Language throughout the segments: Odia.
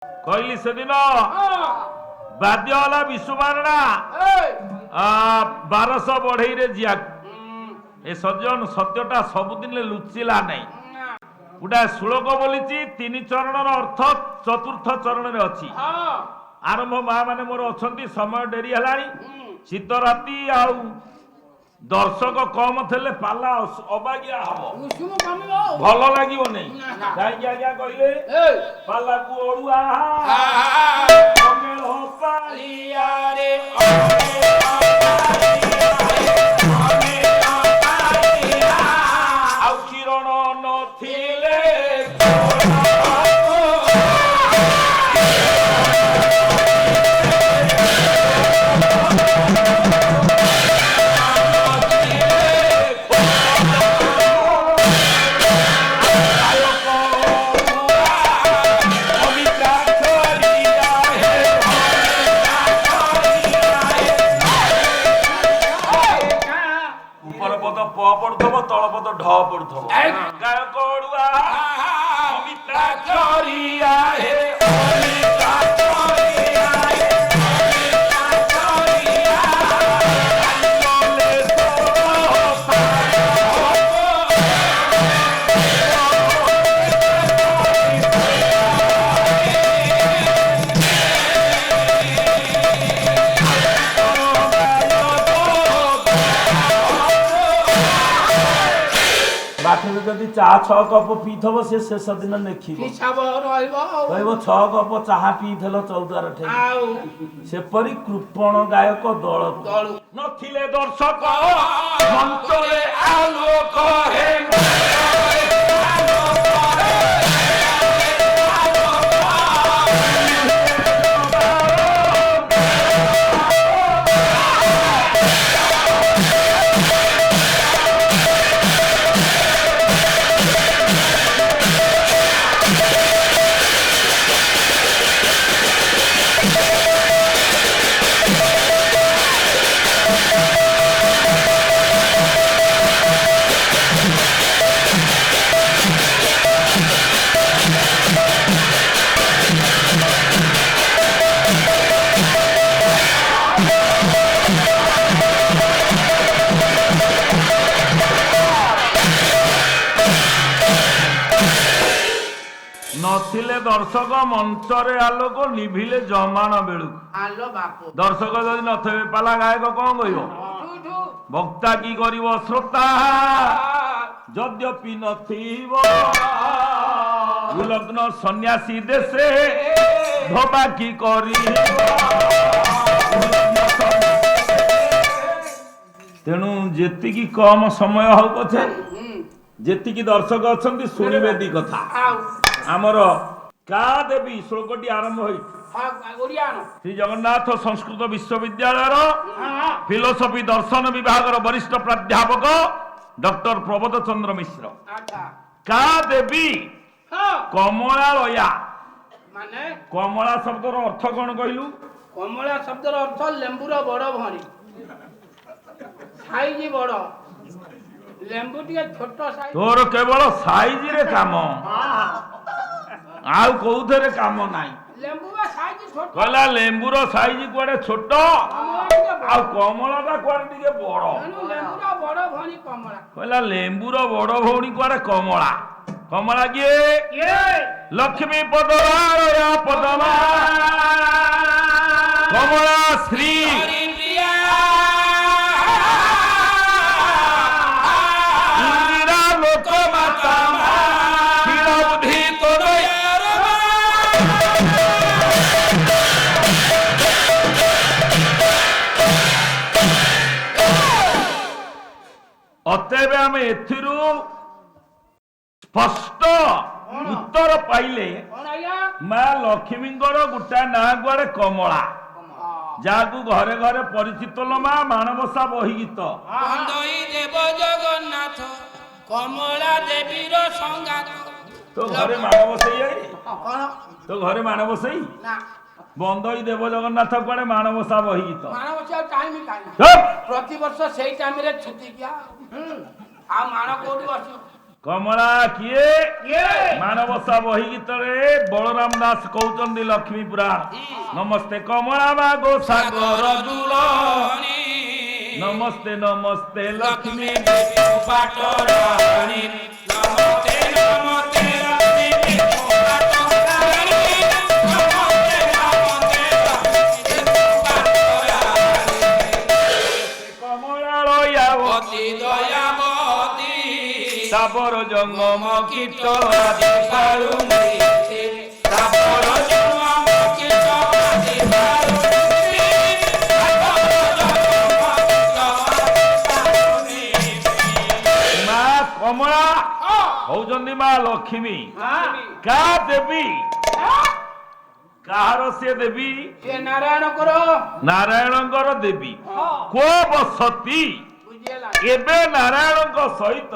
कहली से दिन बाध्य वाला विश्वमारणा 1200 बढ़ई रे जिया ए सज्जन सत्यटा सबुदिन लुचिला नहीं गोटे श्लोक बोली 3 चरण अर्थ चतुर्थ चरण रे अच्छी आरंभ माँ माने मोर अच्छा समय डेरी है शीत राति आउ दर्शक कम थे पाला अबागिया हम भल लगे नहीं कहीं आज्ञा कहले पाला को ओडुआ जदि चा 6 कप पीथब से शेष दिन नेखी 6 कप चाहा पीथल चौद्वार सेपरी कृपण गायक दल नथिले दर्शक मंचरे आलोक हे नथिले दर्शक मंचरे आलोक निभिले जमान बेलू दर्शक जदि नथे पाला गायक कौन कह भक्ता की करिव श्रोता यद्यपि नथिब उलग्न सन्यासी देशे धोबा की करी तेणु जेतिकी कम समय हो पछे जेतिकी दर्शक अछंती सुनिबे दी कथा आमर का देवी श्लोकटी आरंभ होई श्री जगन्नाथ संस्कृत विश्वविद्यालय फिलोसफी दर्शन विभाग वरिष्ठ प्राध्यापक डॉक्टर प्रबोध चंद्र मिश्र का देवी कमलालया माने कमला शब्दर अर्थ कौन कहलु कमला शब्दर अर्थ लेंबुर बड़ भरी साइज बड़ लेंबु टिके छोट साइज तोर केवल साइज रे काम आउ कोउथरे काम नाही लेंबु बा साइज छोट कहला लेंबुर साइज कुआडे छोट आ कमलाटा कुआडे टिके बड़ लेंबुर बड़ भरी कमला कहला लेंबुर बड़ भौणी कुआडे कमला कमला किए लक्ष्मी पदरा पदमा कमला श्री इंदिरा लोक माता बुद्धि तोर अतएव आम एथिरु स्पष्ट उत्तर पाइले माँ लक्ष्मी गोटा ना गुआड़े कमला जाकू घरे घरे परिचित लो माँ माणबसा बही गीत देव जगन्नाथ कमला देवी संगात तो घरे माणबसई तो घरे माणबसई बंदई देव जगन्नाथ कुआड़े माणबसा बही गीत माणबसा टाइम प्रति वर्ष सेई टाइम रे छुट्टी किया आ माण कोठी बस କମଳା କିଏ? ମାନବସା ବହି ଗୀତରେ ବଳରାମ ଦାସ କହୁଛନ୍ତି ଲକ୍ଷ୍ମୀ ପୁରାଣ। ନମସ୍ତେ କମଳା ମା ଗୋ ସାଗର ଦୁଲଣୀ, ନମସ୍ତେ ନମସ୍ତେ ଲକ୍ଷ୍ମୀ ପାଟରାଣୀ, ନମସ୍ତେ ନମସ୍ତେ ଲକ୍ଷ୍ମୀ ପାଟରାଣୀ, ନମସ୍ତେ ନମସ୍ତେ ଲକ୍ଷ୍ମୀ ପାଟରାଣୀ। କମଳାଳୟା ଅତି ଦୟାବତୀ ତାପର ଜଙ୍ଗମ କୀଟ ଆଦି ପାରୁନି, ତାପର ଜଙ୍ଗମ କୀଟ ଆଦି ପାରୁନି, ତାପର ଜଙ୍ଗମ କୀଟ ଆଦି ପାରୁନି। ମା କମଳା ହଉଛନ୍ତି ମା ଲକ୍ଷ୍ମୀ। କା ଦେବୀ? କାହାର ସେ ଦେବୀ? ସେ ନାରାୟଣଙ୍କର ନାରାୟଣଙ୍କର ଦେବୀ। କୋ ବସତି? ବୁଝିଲା। ଏବେ ନାରାୟଣଙ୍କ ସହିତ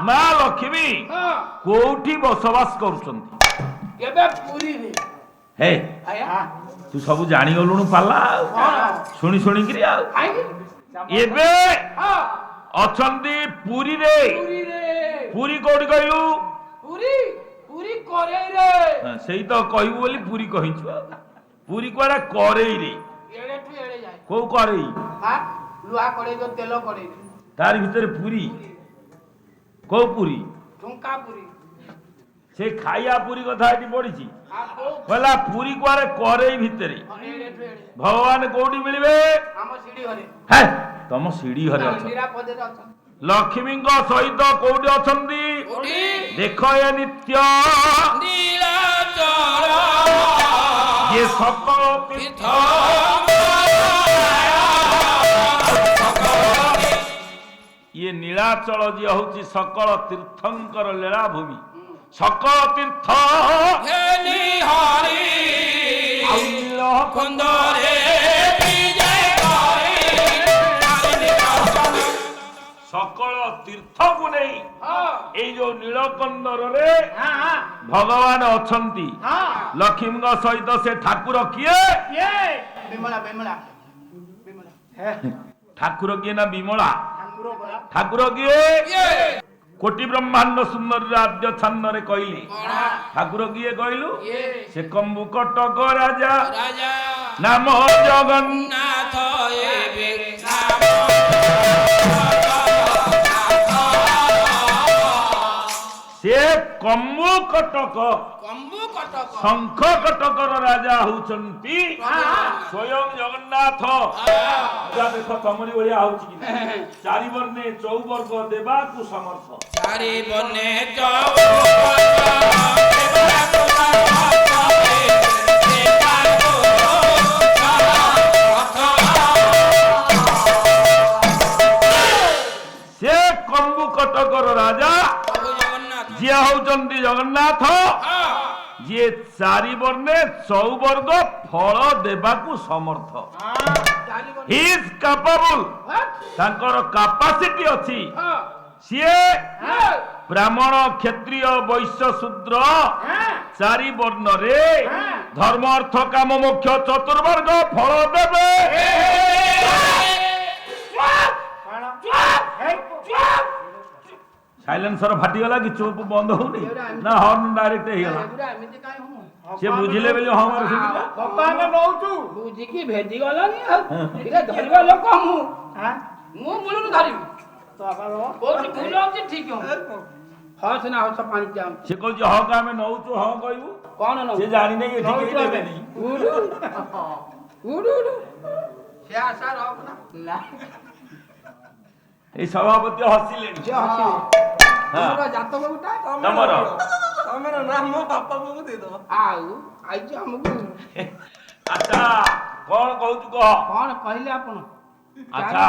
ମା ଲକ୍ଷ୍ମୀ କୋଉଠି ବସବାସ କରୁଛନ୍ତି? ଏବେ ପୁରୀରେ। ହେ ଆଜ୍ଞା ତୁ ସବୁ ଜାଣିଗଲୁଣୁ ପାଲା ଆଉ କଣ ଶୁଣି ଶୁଣିକିରି ଆଉ କାହିଁକି? ଏବେ ହଁ ଅଛନ୍ତି ପୁରୀରେ। ପୁରୀରେ। ପୁରୀ କୋଉଠି କହିଲୁ? ପୁରୀ ପୁରୀ କରେଇରେ। ହଁ, ସେଇ ତ କହିବୁ ବୋଲି ପୁରୀ କହିଛୁ ଆଉ। ପୁରୀ କୁଆଡେ? କରେଇରେ। ଏଡେଠୁ ଏଡେ ଯାଏ। କୋଉ କରେଇ? ହଁ ଲୁହା କରେଇ ତ ତେଲ କରେଇ। ତାରି ଭିତରେ ପୁରୀ? କୋଉ ପୁରୀ? ଠୁଙ୍କା ପୁରୀ। ସେ ଖାଇବା ପୁରୀ କଥା ଏଠି ପଡିଛି। ଆଉ କୋଉ କହିଲା ପୁରୀ କୁଆଡେ? କରେଇ ଭିତରେ। ଏଡେଠୁ ଏଡେ। ଭଗବାନ କୋଉଠି ମିଳିବେ? ଆମ ସିଡି ଘରେ। ହେ ତମ ସିଡି ଘରେ ଅଛ। ନିରାପଦରେ ଅଛନ୍ତି। ଲକ୍ଷ୍ମୀଙ୍କ ସହିତ କୋଉଠି ଅଛନ୍ତି? କୋଉଠି? ଦେଖ ଏ ନିତ୍ୟ ନୀଳାଚଳ ଯେ ସକଳ ତୀର୍ଥ ଇଏ ନୀଳାଚଳ ଯିଏ ହଉଛି ସକଳ ତୀର୍ଥଙ୍କର ଲୀଳାଭୂମି। ସକଳ ତୀର୍ଥ ହେ ନିହାରି ଆଉ ନୀଳ କୁନ୍ଦରେ ବିଜୟ କରି ନୀଳାଚଳ। ସକଳ ତୀର୍ଥକୁ ନେଇ ହଁ ଏଇ ଯୋଉ ନୀଳକଣ୍ଡରରେ ହଁ ଭଗବାନ ଅଛନ୍ତି। ହଁ ଲକ୍ଷ୍ମୀଙ୍କ ସହିତ ସେ ଠାକୁର କିଏ? ବିମଳା ବିମଳା ବିମଳା। ଠାକୁର କିଏ ନା ବିମଳା? ଠାକୁର ପରା। ଠାକୁର କିଏ? ଇଏ କୋଟି ବ୍ରହ୍ମାଣ୍ଡ ସୁନ୍ଦର ରାଜ୍ୟ ଛାନ୍ଦରେ କହିଲେ କଣ? ଠାକୁର କିଏ କହିଲୁ? ଇଏ ସେ କମ୍ବୁ କଟକ ରାଜା ରାଜା ନାମ ଜଗନ୍ନାଥ। ନାଥ ଏବେ ନାମ ସେ କମ୍ବୁ କଟକ କମ୍ବୁ କଟକ ଶଙ୍ଖ କଟକର ରାଜା ହଉଛନ୍ତି ସ୍ୱୟଂ ଜଗନ୍ନାଥ। ପୂଜା ଦେଖ ତମରି ଭଳିଆ ହଉଛି କି ନାହିଁ? ଚାରି ବର୍ଣ୍ଣେ ଚଉବର୍ଗ ଦେବାକୁ ସମର୍ଥ। ଚାରି ବନେ ସେ କମ୍ବୁ କଟକର ରାଜା ଜଗନ୍ନାଥ ଯିଏ ହଉଛନ୍ତି ଜଗନ୍ନାଥ, ଯିଏ ଚାରି ବର୍ଣ୍ଣେ ଚଉବର୍ଗ ଫଳ ଦେବାକୁ ସମର୍ଥ। ହି ଇଜ କ୍ୟାପେବଲ। ତାଙ୍କର କାପାସିଟି ଅଛି। ସିଏ ବ୍ରାହ୍ମଣ କ୍ଷତ୍ରିୟ ବୈଶ୍ୟ ଶୂଦ୍ର ଚାରି ବର୍ଣ୍ଣରେ ଧର୍ମ ଅର୍ଥ କାମ ମୋକ୍ଷ ଚତୁର୍ବର୍ଗ ଫଳ ଦେବେ। ସାଇଲେନ୍ସର ଫାଟିଗଲା କି ଚୁପ୍ ବନ୍ଦ ହଉନି ନା ହର୍ନ ଡାଇରେକ୍ଟ ହେଇଗଲା? ଏମିତି କାଇଁ ହଉ? ସେ ବୁଝିଲେ ବୋଲି ହଁ ମାର ଶୁଣିଲା। ଆମେ ନଉଛୁ ବୁଝିକି ଭେଦି ଗଲାନି ଆଉ ଏଇଟା ଧରିବା ଲୋକ ମୁଁ ମୂଳରୁ ଧରିବି। କୋଉଠି ଭୁଲ ହଉଛି ଠିକ ହଉଛି। ହଁ ସିନା ହସ ପାଣି ଯାଉ ସେ କହୁଛି ହଁ କା ଆମେ ନଉଛୁ ହଁ କହିବୁ। କଣ ନଉ ସେ ଜାଣିନେଇ ଏଠି କେହି ଦେବେନି। ଉଡୁ ଉଡୁ ଉଡୁ ସେ ଆଶା ରଖ ନା ଏଇ ସଭାପତି ହସିଲେଣି। ସେ ହସିବେ। ତମର ଜାତକ ଗୋଟା ତମର ତମର ନାମ ବାପା ବୋଉକୁ ଦେଇଦବ। ଆଉ ଆଇଛୁ ଆମକୁ ଆଚ୍ଛା କଣ କହୁଛୁ କହ? କଣ କହିଲେ ଆପଣ? ଆଚ୍ଛା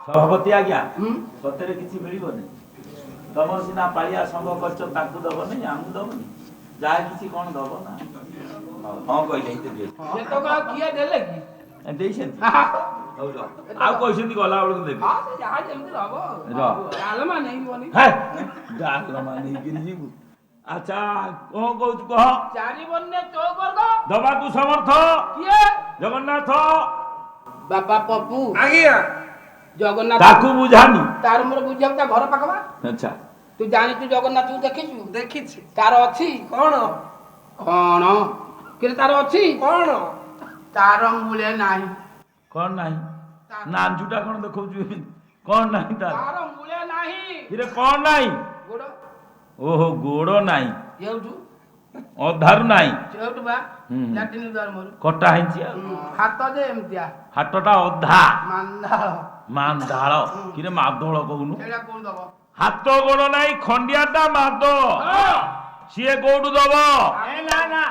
ସଭାପତି ଆଜ୍ଞା ହୁଁ? ସତରେ କିଛି ମିଳିବନି? ତମର ସିନା ପାଳିଆ ସଂଘ କରିଛ ତାଙ୍କୁ ଦବନି ଆମକୁ ଦବନି? ଯାହା କିଛି କଣ ଦବ ନା? ହଁ କହିଲେ ଯେତକ ଆଉ କିଏ ଦେଲେ କି? ଦେଇଛନ୍ତି। ହଁ ହଉ ରହ। ଆଉ କହିଛନ୍ତି ଗଲା ବେଳକୁ ଦେବି। ସେ ଯାହା ଯେମିତି ହବ ରହ। ଡାଲମା ନେଇଯିବନି। ଡାଲମା ନେଇକିରି ଯିବୁ। ଆଚ୍ଛା କଣ କହୁଛୁ କହ? ଚାରି ବର୍ଣ୍ଣେ ଚଉବର୍ଗ ଦବାକୁ ସମର୍ଥ କିଏ? ଜଗନ୍ନାଥ। ବାପା ପପୁ ଆଜ୍ଞା ଜଗନ୍ନାଥ ତାକୁ ବୁଝାନି। ତାର ମୋର ବୁଝିବାକୁ ତା ଘର ପାଖ ବା। ଆଚ୍ଛା ତୁ ଜାଣିଛୁ ଜଗନ୍ନାଥଙ୍କୁ ଦେଖିଛୁ? ଦେଖିଛି। ତାର ଅଛି କଣ କଣ କିରେ ତାର ଅଛି କଣ? ତାର ମୂଳେ ନାହିଁ। କଣ ନାହିଁ? ନାଞ୍ଜୁଟା କଣ ଦେଖଉଛୁ ଏମିତି? କଣ ନାହିଁ ତାର? ତାର ମୂଳେ ନାହିଁ। ଇରେ କଣ ନାହିଁ? ଗୋଡ଼ ଓହୋ ଗୋଡ଼ ନାହିଁ, ଯେଉଠୁ ଅଧାରୁ ନାହିଁ, ସେଇଠୁ ବା ହୁଁ। ଲାଟିନ ଦ୍ୱାର ମୋର କଟା ହେଇଛି ଆଉ। ହାତ ଯେ ଏମିତିଆ ହାତଟା ଅଧା ମାନ୍ଦାଳ ମାନ୍ଦାଳ। କିରେ ମାଦଳ କହୁନୁ? ସେଇଟା କୋଉ ଦବ? ହାତ ଗୋଡ଼ ନାହିଁ, ଖଣ୍ଡିଆଟା ମାଦ। ସିଏ କୋଉଠୁ ଦବ?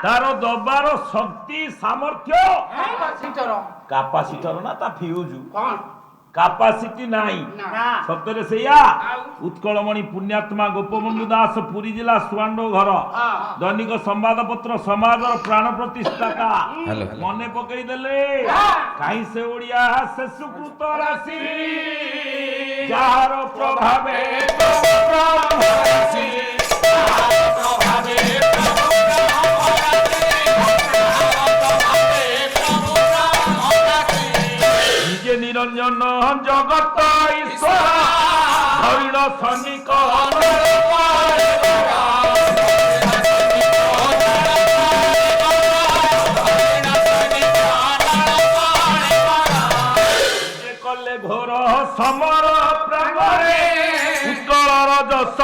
ତାର ଦବାର ଶକ୍ତି ସାମର୍ଥ୍ୟ ସିଟର କାପାସିଟର ନା ତା ଫ୍ୟୁଜ କଣ କାପାସିଟି ନାହିଁ। ନା। ସତରେ ସେଇଆ। ଆଉ? ଉତ୍କଳମଣି ପୁଣ୍ୟାତ୍ମା ଗୋପବନ୍ଧୁ ଦାସ ପୁରୀ ଜିଲ୍ଲା ସୁଆଣ୍ଡ ଘର, ଦୈନିକ ସମ୍ବାଦପତ୍ର ସମାଜର ପ୍ରାଣ ପ୍ରତିଷ୍ଠାତା। ମନେ ପକେଇ ଦେଲେ କାହିଁ ସେ ଓଡିଆ ସେ ସୁକୃତ ରାଶି ଯାହାର ପ୍ରଭାବେ ନିଜେ ନିରଞ୍ଜନ ଜଗତ ଈଶ୍ୱର ହରିଣ ସୈନିକ କଲେ ଘୋର ସମର ପ୍ରାଙ୍ଗରେ ଉତ୍କଳର ଯଶ